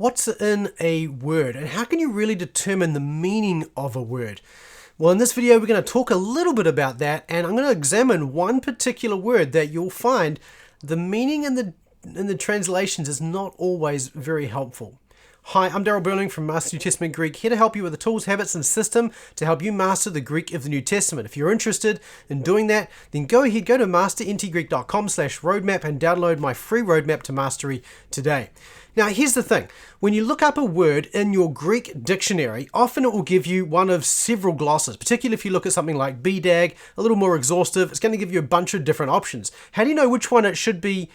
what's in a word and how can you really determine the meaning of a word? Well, in this video, we're going to talk a little bit about that, and I'm going to examine one particular word that you'll find the meaning in the translations is not always very helpful. Hi, I'm Daryl Burling from Master New Testament Greek, here to help you with the tools, habits, and system to help you master the Greek of the New Testament. If you're interested in doing that, then go ahead, go to masterntgreek.com/roadmap and download my free roadmap to mastery today. Now, here's the thing. When you look up a word in your Greek dictionary, often it will give you one of several glosses, particularly if you look at something like BDAG, a little more exhaustive. It's going to give you a bunch of different options. How do you know which one it should be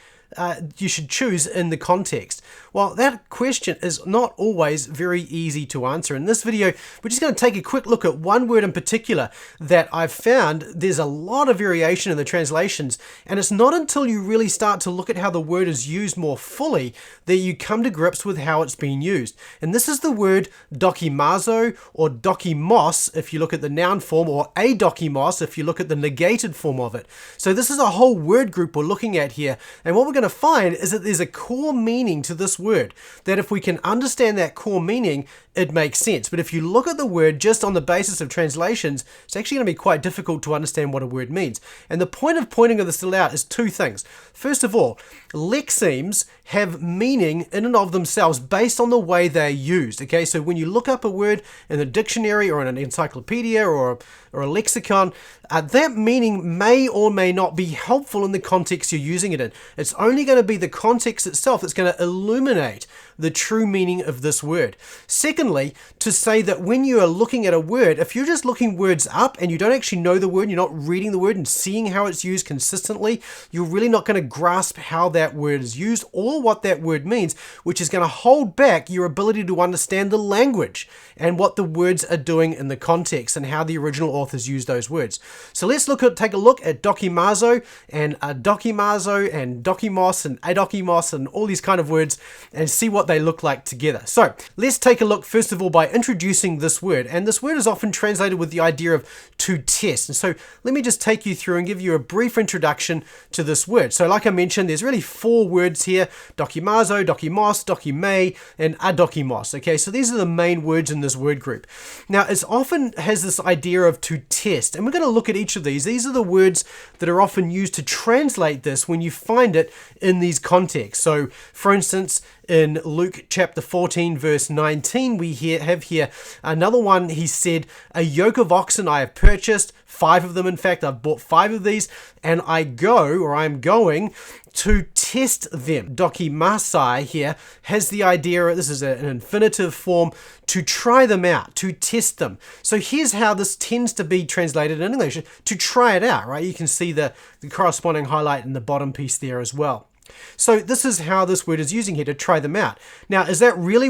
you should choose in the context? Well, that question is not always very easy to answer. In this video, we're just going to take a quick look at one word in particular that I've found there's a lot of variation in the translations, and it's not until you really start to look at how the word is used more fully that you come to grips with how it's being used. And this is the word dokimazo, or dokimos if you look at the noun form, or adokimos if you look at the negated form of it. So this is a whole word group we're looking at here, and what we're going to find is that there's a core meaning to this word, that if we can understand that core meaning, it makes sense. But if you look at the word just on the basis of translations, it's actually going to be quite difficult to understand what a word means. And the point of pointing this out is two things. First of all, lexemes have meaning in and of themselves based on the way they're used. Okay, so when you look up a word in a dictionary or in an encyclopedia or a lexicon, that meaning may or may not be helpful in the context you're using it in. It's only going to be the context itself that's going to illuminate the true meaning of this word. Secondly, to say that when you are looking at a word, if you're just looking words up and you don't actually know the word, you're not reading the word and seeing how it's used consistently, you're really not going to grasp how that word is used or what that word means, which is going to hold back your ability to understand the language and what the words are doing in the context and how the original authors use those words. So let's take a look at dokimazo and dokimazo and dokimos and adokimos and all these kind of words and see what they look like together. So let's take a look first of all by introducing this word, and this word is often translated with the idea of to test. And so let me just take you through and give you a brief introduction to this word. So like I mentioned, there's really four words here: dokimazo, dokimos, dokime, and adokimos. Okay, so these are the main words in this word group. Now it often has this idea of to test, and we're going to look at each of these. These are the words that are often used to translate this when you find it in these contexts. So for instance, in Luke chapter 14 verse 19, we have here another one. He said, "A yoke of oxen I have purchased, 5 of them in fact, I've bought 5 of these, and I am going to test them." Dokimasai here has the idea, this is an infinitive form, to try them out, to test them. So here's how this tends to be translated in English: to try it out, right? You can see the corresponding highlight in the bottom piece there as well. So this is how this word is using here, to try them out. Now, is that really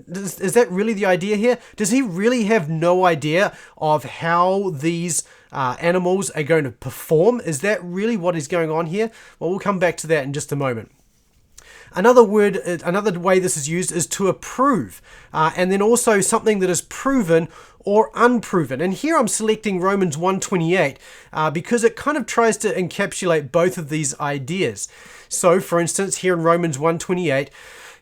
is that really the idea here? Does he really have no idea of how these animals are going to perform? Is that really what is going on here? Well, we'll come back to that in just a moment. Another way this is used is to approve, and then also something that is proven or unproven. And here I'm selecting Romans 1:28 because it kind of tries to encapsulate both of these ideas. So for instance, here in Romans 1:28,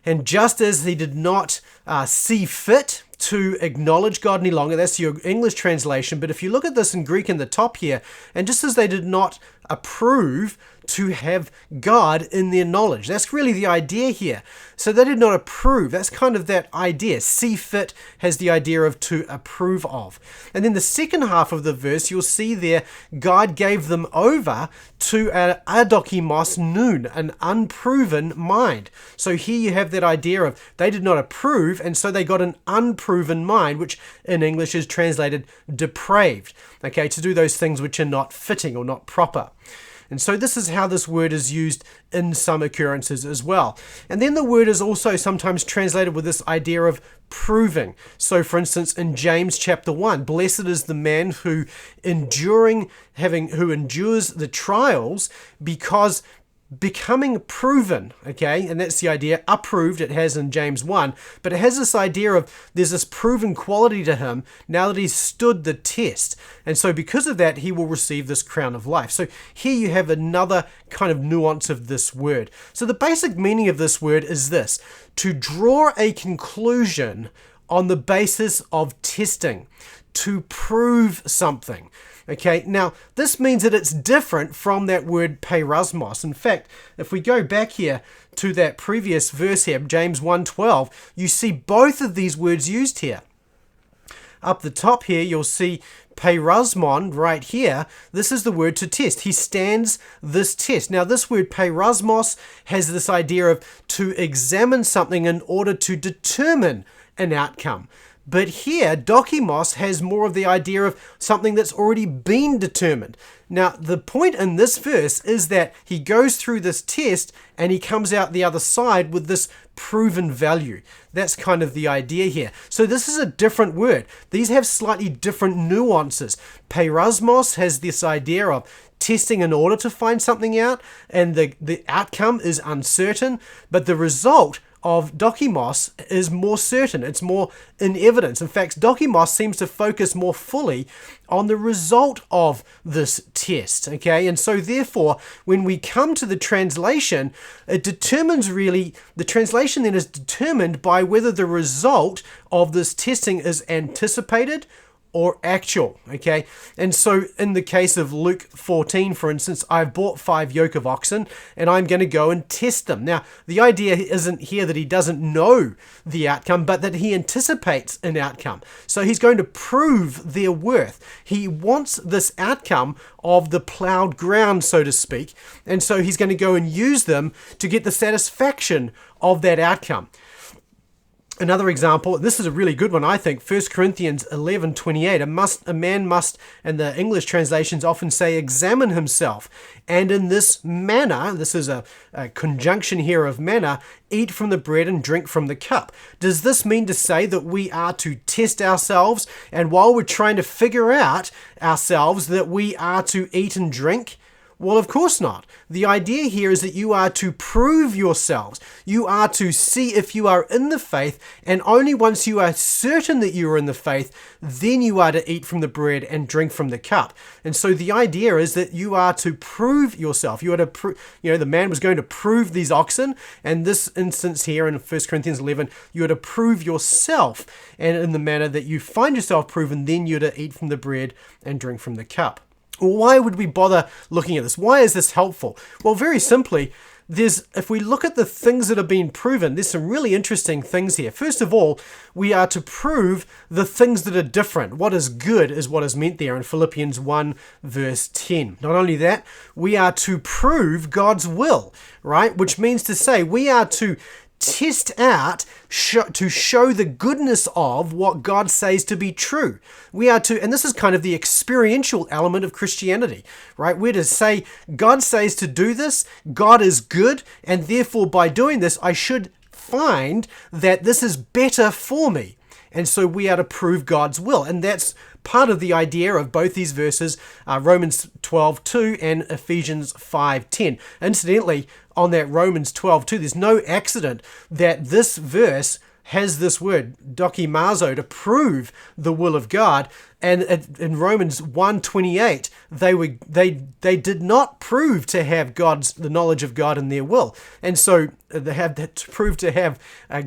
"And just as he did not see fit to acknowledge God any longer," that's your English translation, but if you look at this in Greek in the top here, "and just as they did not approve to have God in their knowledge." That's really the idea here. So they did not approve. That's kind of that idea. See fit has the idea of to approve of. And then the second half of the verse, you'll see there, God gave them over to an adokimos nun, an unproven mind. So here you have that idea of they did not approve, and so they got an unproven mind, which in English is translated depraved. Okay, to do those things which are not fitting or not proper. And so this is how this word is used in some occurrences as well. And then the word is also sometimes translated with this idea of proving. So for instance, in James chapter 1, "Blessed is the man who endures the trials, because becoming proven, okay? And that's the idea. Approved, it has in James 1. But it has this idea of there's this proven quality to him now that he's stood the test. And so because of that, he will receive this crown of life. So here you have another kind of nuance of this word. So the basic meaning of this word is this: to draw a conclusion on the basis of testing, to prove something. Okay, now this means that it's different from that word peirasmos. In fact, if we go back here to that previous verse here, James 1:12, you see both of these words used here. Up the top here, you'll see peirasmon right here. This is the word to test. He stands this test. Now, this word peirasmos has this idea of to examine something in order to determine an outcome. But here, dokimos has more of the idea of something that's already been determined. Now, the point in this verse is that he goes through this test and he comes out the other side with this proven value. That's kind of the idea here. So this is a different word. These have slightly different nuances. Peirasmos has this idea of testing in order to find something out, and the outcome is uncertain, but the result of dokimos is more certain. It's more in evidence. In fact, dokimos seems to focus more fully on the result of this test. Okay, and so therefore, when we come to the translation, it determines really, the translation then is determined by whether the result of this testing is anticipated or actual, okay? And so in the case of Luke 14, for instance, I've bought 5 yoke of oxen and I'm going to go and test them. Now, the idea isn't here that he doesn't know the outcome, but that he anticipates an outcome. So he's going to prove their worth. He wants this outcome of the plowed ground, so to speak. And so he's going to go and use them to get the satisfaction of that outcome. Another example, this is a really good one, I think, 1 Corinthians 11:28. A man must, and the English translations often say, examine himself. And in this manner, this is a conjunction here of manner, eat from the bread and drink from the cup. Does this mean to say that we are to test ourselves, and while we're trying to figure out ourselves, that we are to eat and drink? Well, of course not. The idea here is that you are to prove yourselves. You are to see if you are in the faith, and only once you are certain that you are in the faith, then you are to eat from the bread and drink from the cup. And so the idea is that you are to prove yourself. You are to the man was going to prove these oxen, and this instance here in 1 Corinthians 11, you are to prove yourself, and in the manner that you find yourself proven, then you're to eat from the bread and drink from the cup. Why would we bother looking at this? Why is this helpful? Well, very simply, if we look at the things that have been proven, there's some really interesting things here. First of all, we are to prove the things that are different. What is good is what is meant there in Philippians 1 verse 10. Not only that, we are to prove God's will, right? Which means to say we are to test out to show the goodness of what God says to be true. We are to, and this is kind of the experiential element of Christianity, right? We're to say, God says to do this, God is good, and therefore by doing this, I should find that this is better for me. And so we are to prove God's will. And that's part of the idea of both these verses, Romans 12:2 and Ephesians 5:10. Incidentally, on that Romans 12:2, there's no accident that this verse has this word, dokimazo, to prove the will of God. And in Romans 1:28, they did not prove to have the knowledge of God in their will. And so they have to prove to have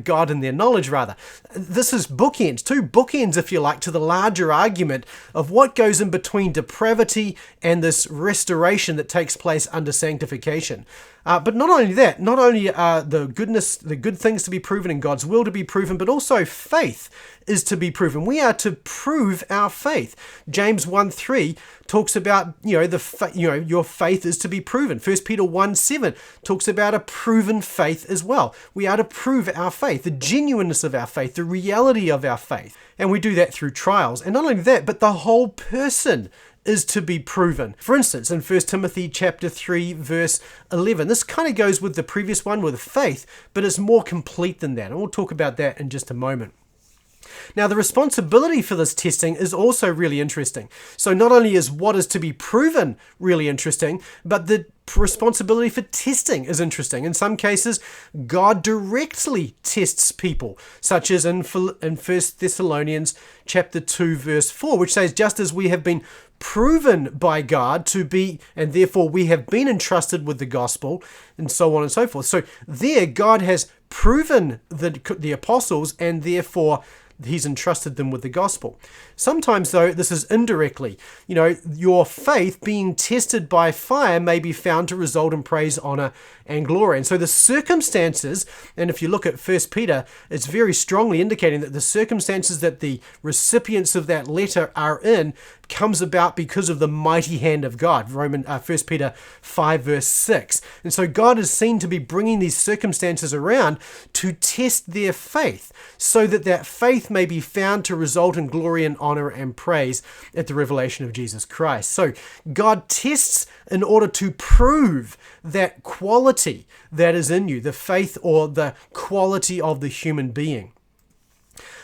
God in their knowledge, rather. This is bookends, two bookends, if you like, to the larger argument of what goes in between depravity and this restoration that takes place under sanctification. But not only that, not only are the good things to be proven and God's will to be proven, but also faith is to be proven. We are to prove our faith. James 1:3 talks about, your faith is to be proven. 1 Peter 1:7 talks about a proven faith as well. We are to prove our faith, the genuineness of our faith, the reality of our faith. And we do that through trials. And not only that, but the whole person is to be proven. For instance, in 1 Timothy chapter 3, verse 11, this kind of goes with the previous one with faith, but it's more complete than that. And we'll talk about that in just a moment. Now, the responsibility for this testing is also really interesting. So not only is what is to be proven really interesting, but the responsibility for testing is interesting. In some cases, God directly tests people, such as in 1 Thessalonians chapter 2, verse 4, which says, just as we have been proven by God to be, and therefore we have been entrusted with the gospel, and so on and so forth. So there, God has proven the apostles, and therefore he's entrusted them with the gospel. Sometimes, though, this is indirectly. Your faith being tested by fire may be found to result in praise, honor, and glory. And so the circumstances, and if you look at 1 Peter, it's very strongly indicating that the circumstances that the recipients of that letter are in comes about because of the mighty hand of God. 1 Peter 5, verse 6. And so God is seen to be bringing these circumstances around to test their faith, so that that faith may be found to result in glory and honor and praise at the revelation of Jesus Christ. So God tests in order to prove that quality that is in you, the faith or the quality of the human being.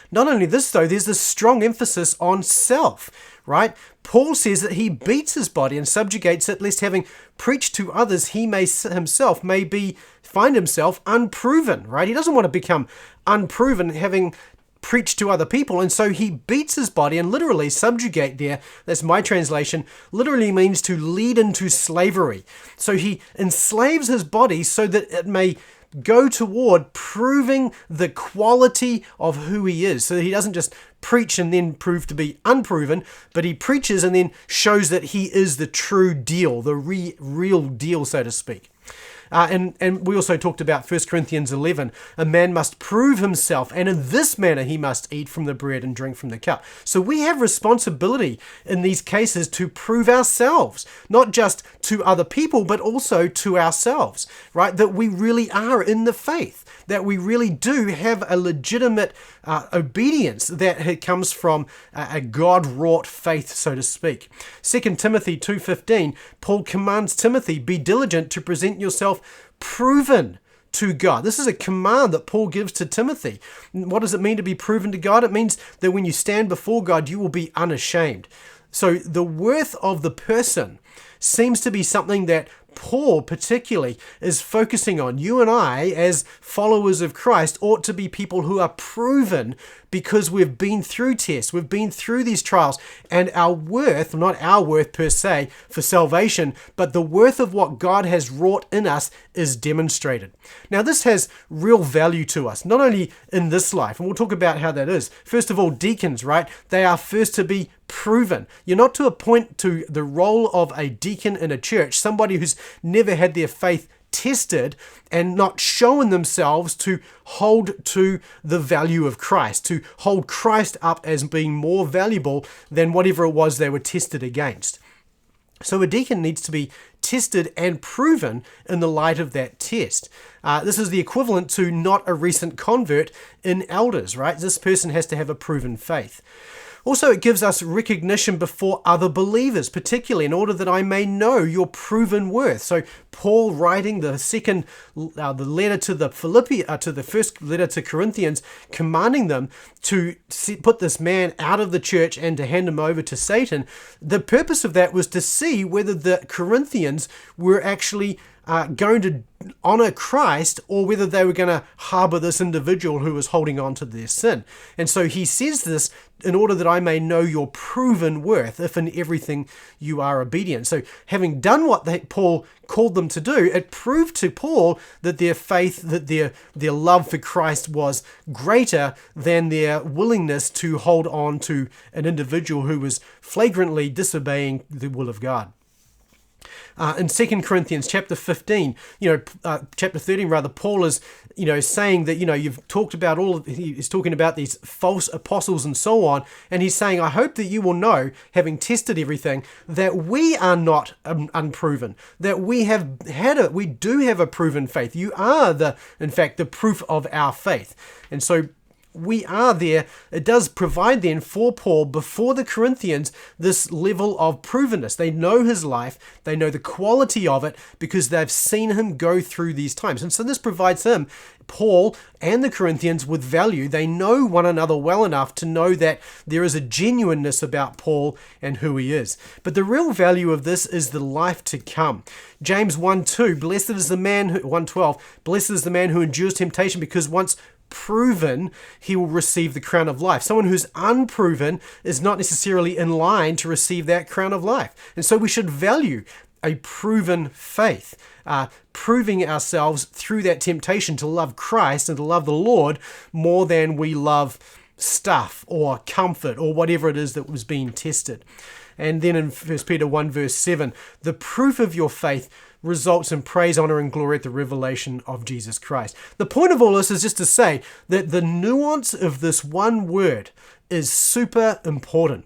Not only this, though, there's this strong emphasis on self, right? Paul says that he beats his body and subjugates it, lest having preached to others, he may himself find himself unproven, right? He doesn't want to become unproven having preached to other people, and so he beats his body, and literally subjugate there, that's my translation, literally means to lead into slavery. So he enslaves his body so that it may go toward proving the quality of who he is. So that he doesn't just preach and then prove to be unproven, but he preaches and then shows that he is the true deal, the real deal, so to speak. And we also talked about 1 Corinthians 11. A man must prove himself, and in this manner he must eat from the bread and drink from the cup. So we have responsibility in these cases to prove ourselves, not just to other people, but also to ourselves, right? That we really are in the faith, that we really do have a legitimate obedience that comes from a God-wrought faith, so to speak. 2 Timothy 2:15, Paul commands Timothy, be diligent to present yourself proven to God. This is a command that Paul gives to Timothy. What does it mean to be proven to God? It means that when you stand before God, you will be unashamed. So the worth of the person seems to be something that Paul particularly is focusing on. You and I, as followers of Christ, ought to be people who are proven because we've been through tests, we've been through these trials, and our worth, not our worth per se for salvation, but the worth of what God has wrought in us is demonstrated. Now, this has real value to us, not only in this life, and we'll talk about how that is. First of all, deacons, right? They are first to be proven. You're not to appoint to the role of a deacon in a church somebody who's never had their faith tested and not shown themselves to hold to the value of Christ, to hold Christ up as being more valuable than whatever it was they were tested against. So a deacon needs to be tested and proven in the light of that test. This is the equivalent to not a recent convert in elders, right? This person has to have a proven faith. Also, it gives us recognition before other believers, particularly in order that I may know your proven worth. So Paul writing the letter to the first letter to Corinthians, commanding them to put this man out of the church and to hand him over to Satan. The purpose of that was to see whether the Corinthians were actually going to honor Christ, or whether they were going to harbor this individual who was holding on to their sin. And so he says this in order that I may know your proven worth, if in everything you are obedient. So having done what Paul called them to do, it proved to Paul that their faith, that their love for Christ was greater than their willingness to hold on to an individual who was flagrantly disobeying the will of God. In 2 Corinthians chapter 15, chapter 13 rather, Paul is, saying that, you've talked about he's talking about these false apostles and so on. And he's saying, I hope that you will know, having tested everything, that we are not unproven, that we do have a proven faith. You are in fact, the proof of our faith. And so we are there. It does provide then for Paul before the Corinthians this level of provenness. They know his life, they know the quality of it because they've seen him go through these times. And so this provides him, Paul and the Corinthians, with value. They know one another well enough to know that there is a genuineness about Paul and who he is. But the real value of this is the life to come. James 1:2, blessed is the man who, 1:12, blessed is the man who endures temptation, because once proven, he will receive the crown of life. Someone who's unproven is not necessarily in line to receive that crown of life. And so we should value a proven faith, proving ourselves through that temptation to love Christ and to love the Lord more than we love stuff or comfort or whatever it is that was being tested. And then in 1 Peter 1 verse 7, the proof of your faith results in praise, honor, and glory at the revelation of Jesus Christ. The point of all this is just to say that the nuance of this one word is super important.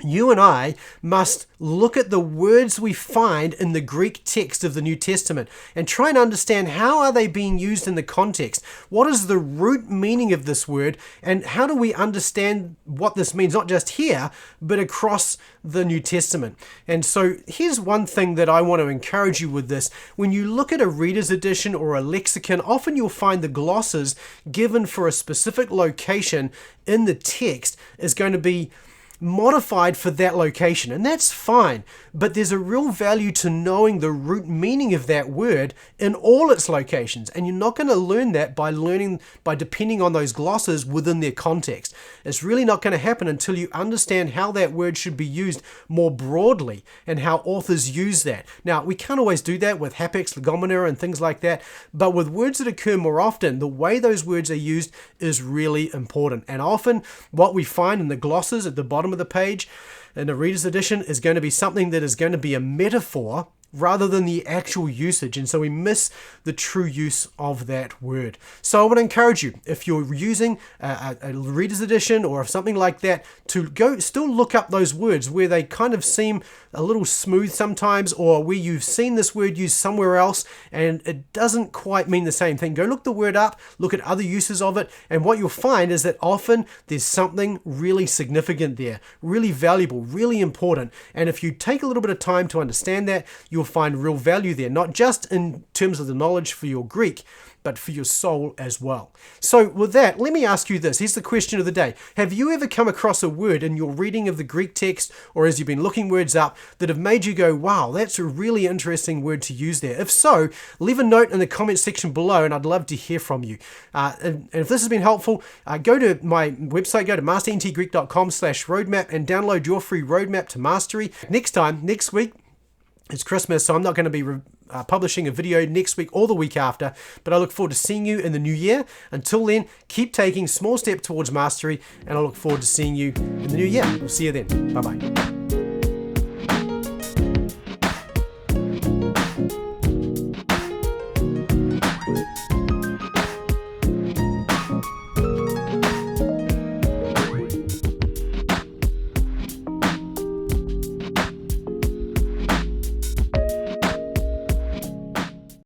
You and I must look at the words we find in the Greek text of the New Testament and try and understand how are they being used in the context. What is the root meaning of this word, and how do we understand what this means, not just here, but across the New Testament? And so here's one thing that I want to encourage you with this. When you look at a reader's edition or a lexicon, often you'll find the glosses given for a specific location in the text is going to be modified for that location, and that's fine, but there's a real value to knowing the root meaning of that word in all its locations, and you're not going to learn that by depending on those glosses within their context. It's really not going to happen until you understand how that word should be used more broadly and how authors use that. Now, we can't always do that with hapax legomena and things like that, but with words that occur more often, the way those words are used is really important. And often what we find in the glosses at the bottom of the page in the reader's edition is going to be something that is going to be a metaphor rather than the actual usage, and so we miss the true use of that word. So I want to encourage you, if you're using a reader's edition or something like that, to go still look up those words where they kind of seem a little smooth sometimes, or where you've seen this word used somewhere else and it doesn't quite mean the same thing. Go look the word up, look at other uses of it, and what you'll find is that often there's something really significant there, really valuable, really important. And if you take a little bit of time to understand that, you'll find real value there, not just in terms of the knowledge for your Greek, but for your soul as well. So with that, let me ask you this. Here's the question of the day. Have you ever come across a word in your reading of the Greek text, or as you've been looking words up, that have made you go, wow, that's a really interesting word to use there? If so, leave a note in the comment section below, and I'd love to hear from you. And if this has been helpful, go to my website, go to masterntgreek.com/roadmap and download your free roadmap to mastery. Next week, it's Christmas, so I'm not going to be publishing a video next week or the week after, but I look forward to seeing you in the new year. Until then, keep taking small steps towards mastery, and I look forward to seeing you in the new year. We'll see you then. Bye-bye.